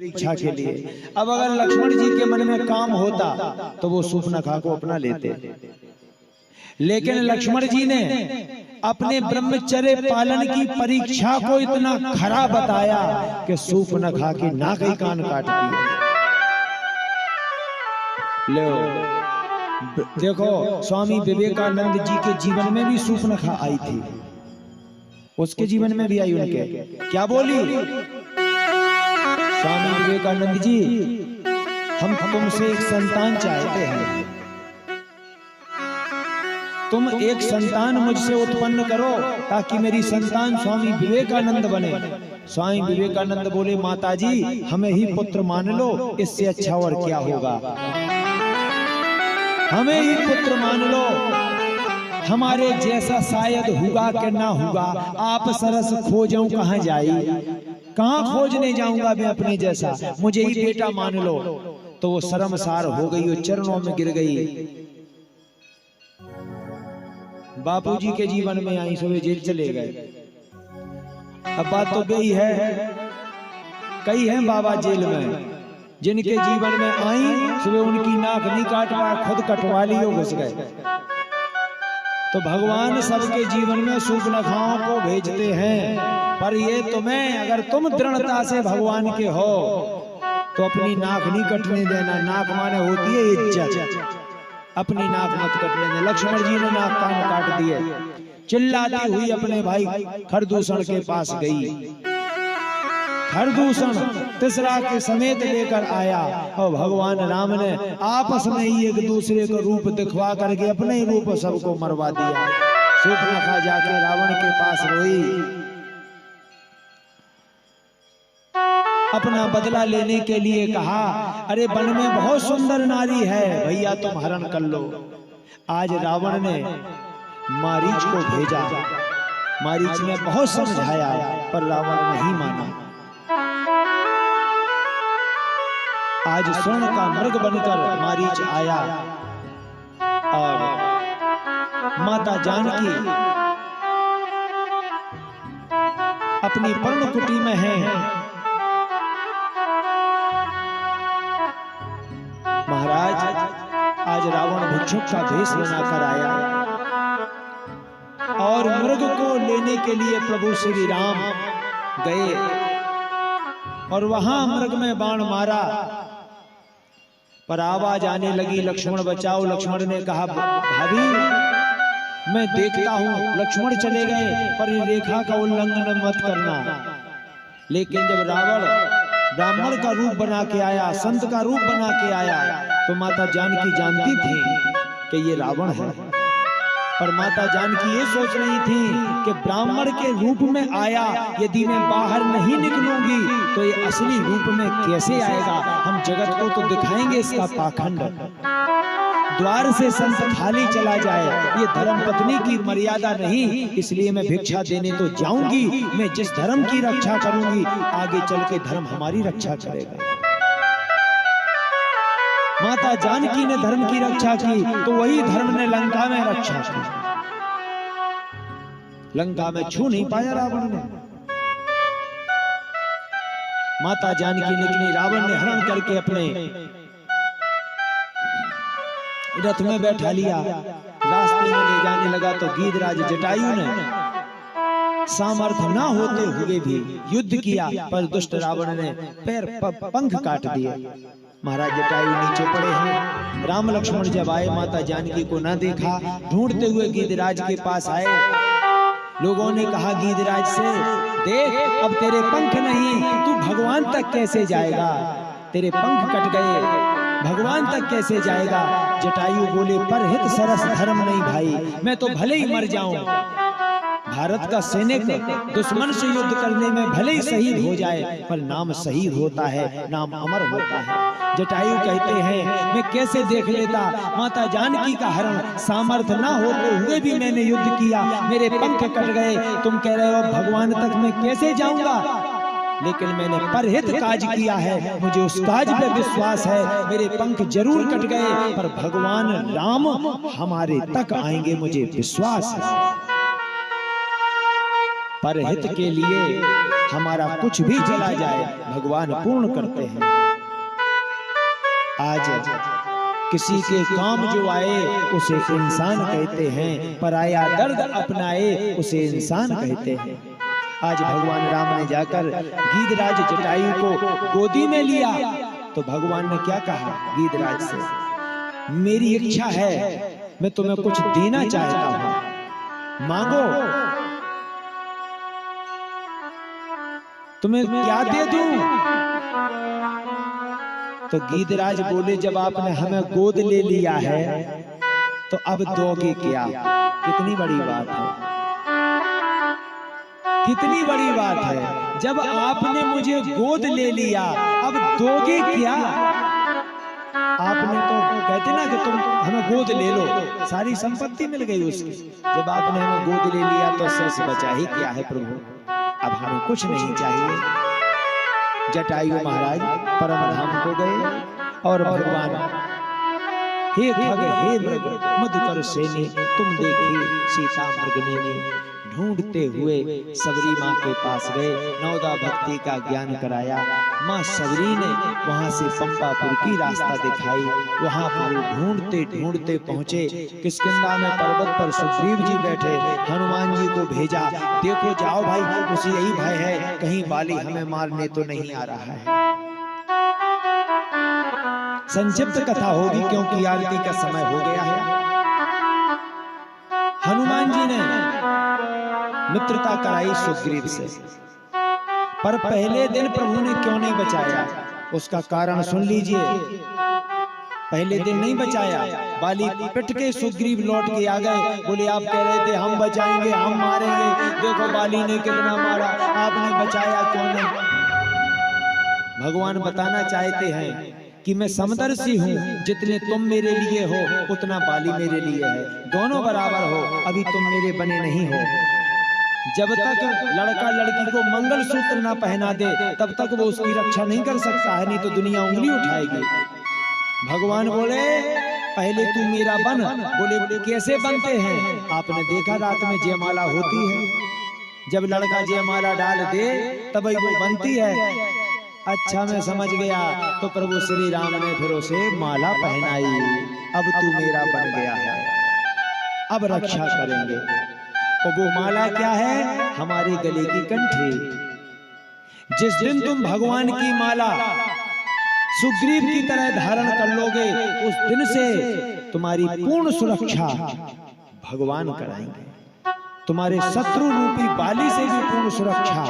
परीक्षा के लिए। अब अगर लक्ष्मण जी के मन में काम होता तो वो सूर्पनखा को अपना लेते, लेकिन लक्ष्मण जी ने अपने ब्रह्मचर्य पालन की परीक्षा को इतना खरा बताया कि सूर्पनखा की नाक ही कान काट दिए। लो देखो, स्वामी विवेकानंद जी के जीवन में भी सूर्पनखा आई थी, उसके जीवन में भी आई। उनके क्या बोली स्वामी विवेकानंद जी, हम तुमसे एक संतान चाहते हैं, तुम एक संतान मुझसे उत्पन्न करो ताकि मेरी संतान स्वामी विवेकानंद बने। स्वामी विवेकानंद बोले, माताजी हमें ही पुत्र मान लो, इससे अच्छा और क्या होगा, हमें ही पुत्र मान लो, हमारे जैसा शायद होगा कि ना होगा, आप सरस खोजूं कहां जाई, कहां खोजने जाऊंगा मैं अपने जैसा, मुझे ही बेटा मान लो। तो वो शर्मसार हो गई, वो चरणों में गिर गई। बापूजी के जीवन में आई, सुबह जेल चले गए। अब बात तो गई है, कई हैं बाबा जेल में जिनके जीवन में आई, सुबह उनकी नाक नहीं काट पाया, खुद कटवा ली, घुस गए। तो भगवान सबके जीवन में सूर्पनखाओं को भेजते हैं, पर ये तुम्हें, अगर तुम दृढ़ता से भगवान के हो तो अपनी नाक नहीं कटने देना। नाक माने होती है इज्जत, अपनी नाक मत कटने देना। लक्ष्मण जी ने नाक कान काट दिए। चिल्लाती हुई अपने भाई खरदूषण के पास गई। खरदूषण तीसरा के समेत लेकर आया और भगवान राम ने आपस में ही एक दूसरे को रूप दिखवा करके अपने ही रूप सबको मरवा दिया। सूर्पनखा जाके रावण के पास रोई, अपना बदला लेने के लिए कहा, अरे वन में बहुत सुंदर नारी है, भैया तुम हरण कर लो। आज रावण ने मारीच को भेजा, मारीच ने बहुत समझाया पर रावण नहीं माना। आज स्वर्ण का मृग बनकर मारीच आया और माता जानकी अपनी पर्णकुटी में है। महाराज, आज रावण भिक्षुक का भेष बनाकर आया और मृग को लेने के लिए प्रभु श्री राम गए और वहां मृग में बाण मारा, पर आवाज आने लगी, लक्ष्मण बचाओ। लक्ष्मण ने कहा, भाभी मैं देखता हूं। लक्ष्मण चले गए, पर रेखा का उल्लंघन मत करना। लेकिन जब रावण ब्राह्मण का रूप बना के आया, संत का रूप बना के आया, तो माता जानकी जानती थी कि ये रावण है। पर माता जानकी ये सोच रही थी कि ब्राह्मण के रूप में आया, यदि मैं बाहर नहीं निकलूंगी तो ये असली रूप में कैसे आएगा, हम जगत को तो दिखाएंगे इसका पाखंड। द्वार से संत खाली चला जाए, ये धर्मपत्नी की मर्यादा नहीं, इसलिए मैं भिक्षा देने तो जाऊंगी। मैं जिस धर्म की रक्षा करूंगी, आगे चल के धर्म हमारी रक्षा करेगा। माता जानकी ने धर्म की रक्षा की तो वही धर्म ने लंका में रक्षा की। लंका में छू नहीं पाया रावण ने। माता जानकी निकली, रावण ने हरण करके अपने रथ में बैठा लिया, रास्ते में ले जाने लगा तो गीधराज जटायु ने सामर्थ्य न होते हुए भी युद्ध किया, पर दुष्ट रावण ने पैर पंख काट दिए। महाराज जटायु नीचे पड़े हैं। राम लक्ष्मण जब आए, माता जानकी को न देखा, ढूंढते हुए गीधराज के पास आए। लोगों ने कहा गीधराज से, देख अब तेरे पंख नहीं, तू भगवान तक कैसे जाएगा, तेरे पंख कट गए, भगवान तक कैसे जाएगा। जटायु बोले, पर हित सरस धर्म नहीं भाई, मैं तो भले ही मर जाऊं, भारत का सैनिक दुश्मन से युद्ध करने में भले ही शहीद हो जाए, पर नाम शहीद होता है, नाम अमर होता है। जटायु कहते हैं, मैं कैसे देख लेता माता जानकी का हरण, सामर्थ्य ना होते हुए भी मैंने युद्ध किया, मेरे पंख कट गए, तुम कह रहे हो भगवान तक मैं कैसे जाऊंगा। लेकिन मैंने परहित काज किया है, मुझे उस काज पे विश्वास है, मेरे पंख जरूर कट गए पर भगवान राम हमारे तक आएंगे, मुझे विश्वास है। परहित के लिए हमारा कुछ भी चला जाए भगवान पूर्ण करते हैं। आज किसी के काम जो आए उसे इंसान कहते हैं, पराया दर्द अपनाए उसे इंसान कहते हैं। आज भगवान राम ने जाकर गीधराज जटायु को गोदी में लिया तो भगवान ने क्या कहा गीधराज से, मेरी इच्छा है मैं तुम्हें कुछ देना चाहता हूं, मांगो, तुम्हें क्या दे दूं? तो गीधराज बोले, जब आपने हमें गोद ले लिया है तो अब दोगे क्या? कितनी बड़ी बात है, कितनी बड़ी बात है। जब आपने मुझे गोद ले लिया अब दोगे क्या? आपने तो कहते ना कि तुम हमें गोद ले लो, सारी संपत्ति मिल गई उसकी। जब आपने हमें गोद ले लिया तो शेष बचा ही क्या है प्रभु, अब हमें कुछ नहीं चाहिए। जटायु महाराज परम धाम को गए और भगवान, हे खग हे मृग मधुकर सेनी तुम देखी सीता मृगने, ढूंढते हुए सबरी माँ के पास गए, नवदा भक्ति का ज्ञान कराया। माँ सबरी ने वहां से पंपापुर की रास्ता दिखाई, वहां पर ढूंढते ढूंढते पहुंचे किष्किंधा में पर्वत पर सुग्रीव जी बैठे, हनुमान जी को भेजा, देखो जाओ भाई, उसे यही भय है कहीं बाली हमें मारने तो नहीं आ रहा है। संक्षिप्त कथा होगी क्योंकि आरती का समय हो गया है। हनुमान जी ने मित्रता कराई सुग्रीव से, पर पहले दिन प्रभु ने क्यों नहीं बचाया उसका कारण सुन लीजिए। पहले दिन नहीं बचाया, बाली पिट के सुग्रीव लौट के आ गए, बोले आप कह रहे थे हम बचाएंगे हम मारेंगे, देखो बाली ने कितना मारा, आपने बचाया क्यों नहीं? भगवान बताना चाहते हैं कि मैं समदर्शी हूँ, जितने तुम मेरे लिए हो उतना बाली मेरे लिए है, दोनों बराबर हो, अभी तुम मेरे बने नहीं हो। जब तक लड़का लड़की को मंगल सूत्र ना पहना दे तब तक वो उसकी रक्षा नहीं कर सकता है, नहीं तो दुनिया उंगली उठाएगी। भगवान बोले पहले तू मेरा बन, बोले कैसे बनते हैं? आपने देखा रात में जयमाला होती है, जब लड़का जयमाला डाल दे तभी वो बनती है। अच्छा मैं समझ गया, तो प्रभु श्री राम ने फिर उसे माला पहनाई, अब तू मेरा बन गया है, अब रक्षा करेंगे। और वो माला क्या है? हमारे गले की कंठी। जिस दिन तुम भगवान की माला सुग्रीव की तरह धारण कर लोगे उस दिन से तुम्हारी पूर्ण सुरक्षा भगवान कराएंगे, तुम्हारे शत्रु रूपी बाली से भी पूर्ण सुरक्षा।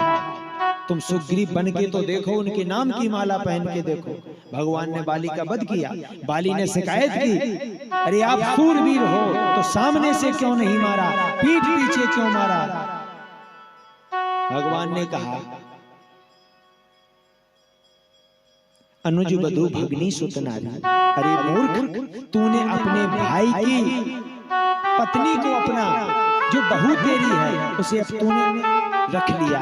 तुम सुग्रीव बन के तो देखो, उनके नाम की माला पहन के देखो। भगवान ने बाली का वध किया, बाली ने शिकायत की, अरे आप सूरवीर हो तो सामने से क्यों नहीं मारा, पीठ पीछे क्यों मारा? भगवान ने कहा अनुज बधु भगनी सुत नारी, अरे मूर्ख, तूने अपने भाई की पत्नी को अपना जो बहू तेरी है उसे अब तूने रख लिया,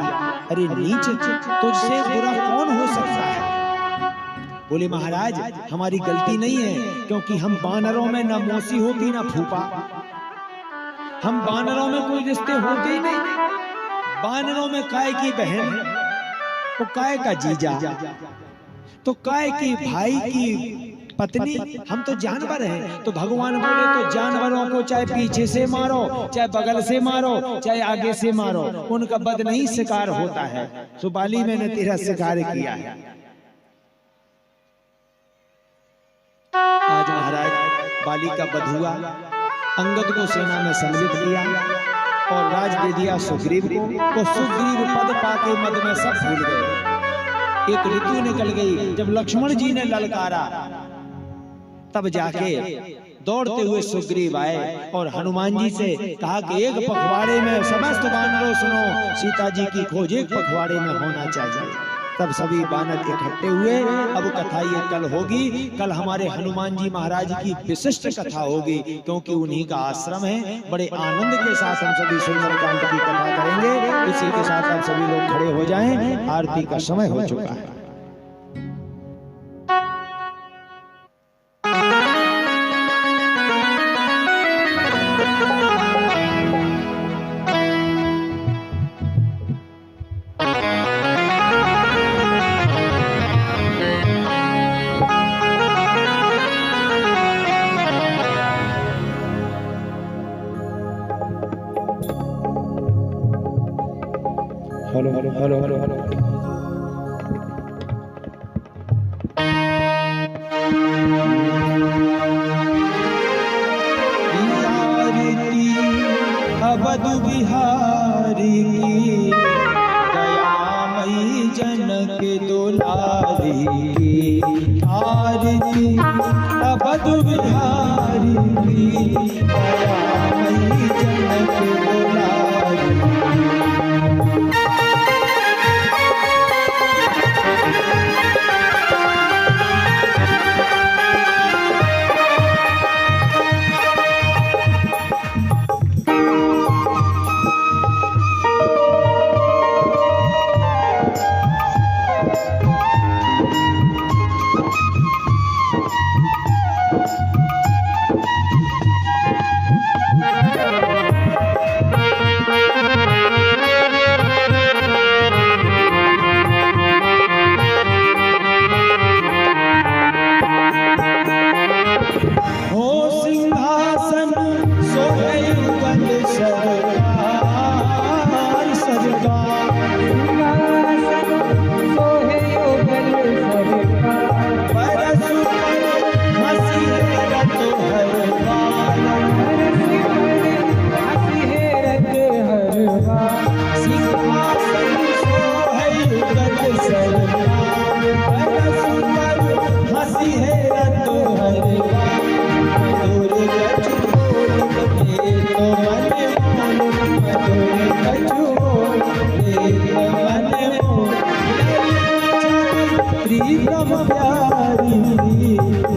अरे नीच, तुझसे बुरा कौन हो सकता है? बोले महाराज हमारी गलती नहीं है, क्योंकि हम बानरों में ना मौसी होती ना फूफा, हम बानरों में कोई रिश्ते होते ही नहीं। बानरों में काय की बहन तो काय का जीजा, तो काय की भाई की पत्नी, हम तो जानवर हैं। तो भगवान बोले तो जानवरों को चाहे पीछे से मारो, चाहे बगल से मारो, चाहे आगे से मारो, उनका वध नहीं शिकार होता है। तो बाली मैंने तेरा शिकार किया है। आज महाराज बाली का वध हुआ, अंगद को सेना में सम्मिलित किया और राज दे दिया सुग्रीव को। तो सुग्रीव पद पाके मद में सब भूल गए। एक ऋतु निकल गई, जब लक्ष्मण जी ने ललकारा तब जाके दौड़ते हुए सुग्रीव आए और हनुमान जी से कहा कि एक पखवाड़े में समस्त वानरों सुनो, सीता जी की खोज एक पखवाड़े में होना चाहिए। तब सभी वानर इकट्ठे हुए। अब कथा ये कल होगी, कल हमारे हनुमान जी महाराज की विशिष्ट कथा होगी, क्योंकि उन्हीं का आश्रम है। बड़े आनंद के साथ हम सभी सुंदरकांड की कथा करेंगे। इसी के साथ आप सभी लोग खड़े हो जाएं, आरती का समय हो चुका है। हेलो हेलो हेलो अवधु बिहारी की दयामयी जनक दुलारी आरती अवधु बिहारी की दयामयी जनक दुलारी।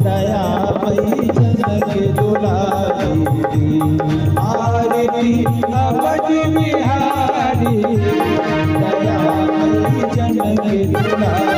दयामयी जनक दुलारी आरती अवधु बिहारी दयामयी जनक दुलारी।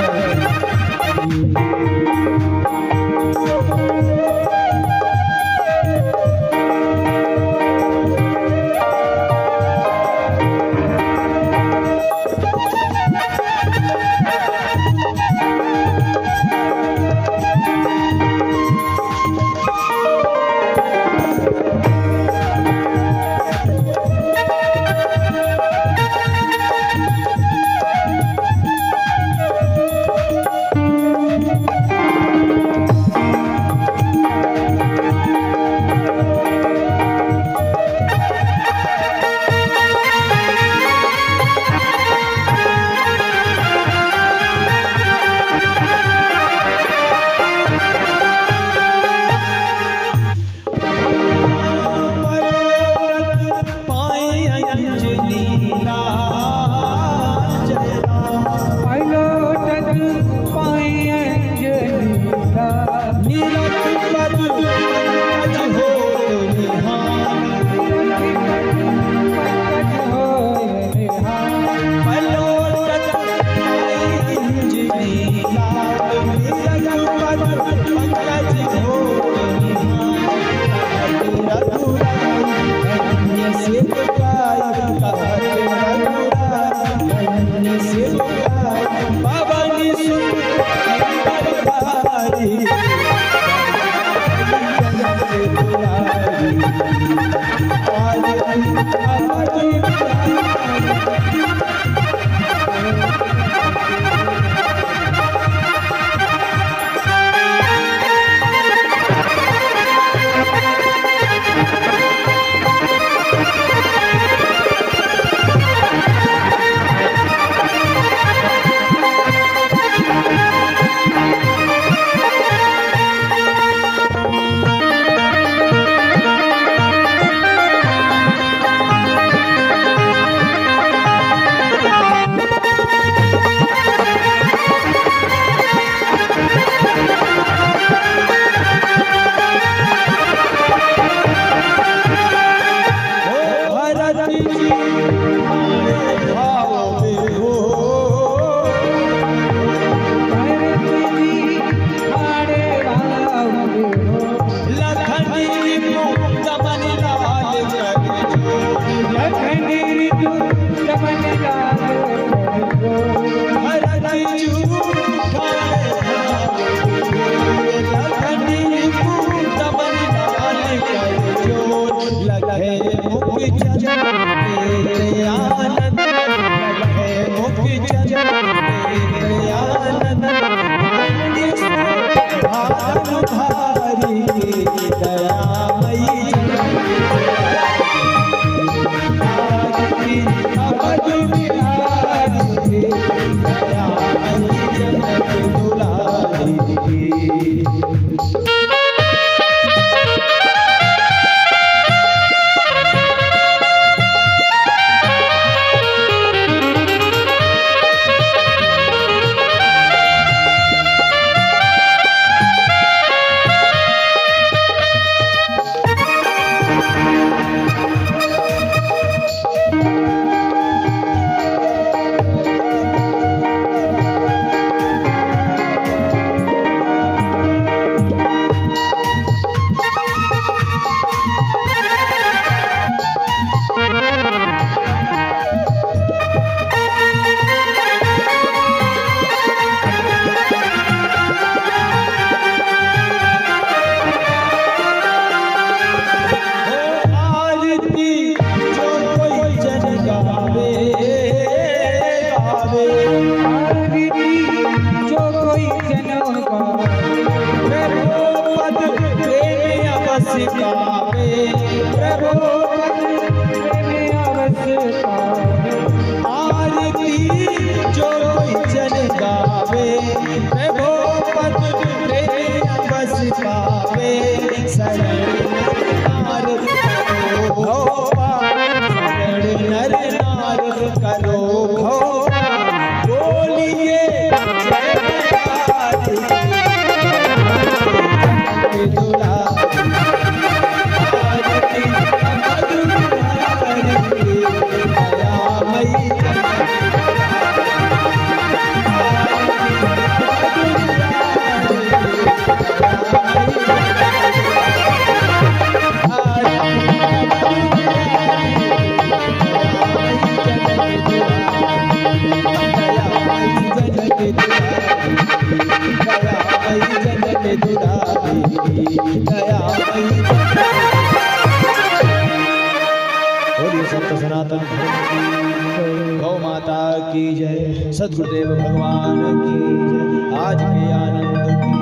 सनातन धर्म की, गौ माता की जय, सद्गुरुदेव भगवान की जय, आज के आनंद की,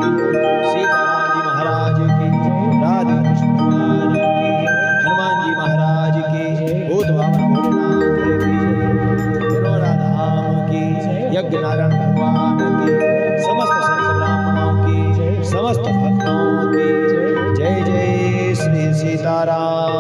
सीताराम जी महाराज की, राधे कृष्ण भगवान की, हनुमान जी महाराज की, भूत भावन भोलेनाथ की, विनोदा धाम की, यज्ञ नारायण भगवान की, समस्त संत ब्राह्मणों की, समस्त भक्तों की जय जय श्री सीताराम।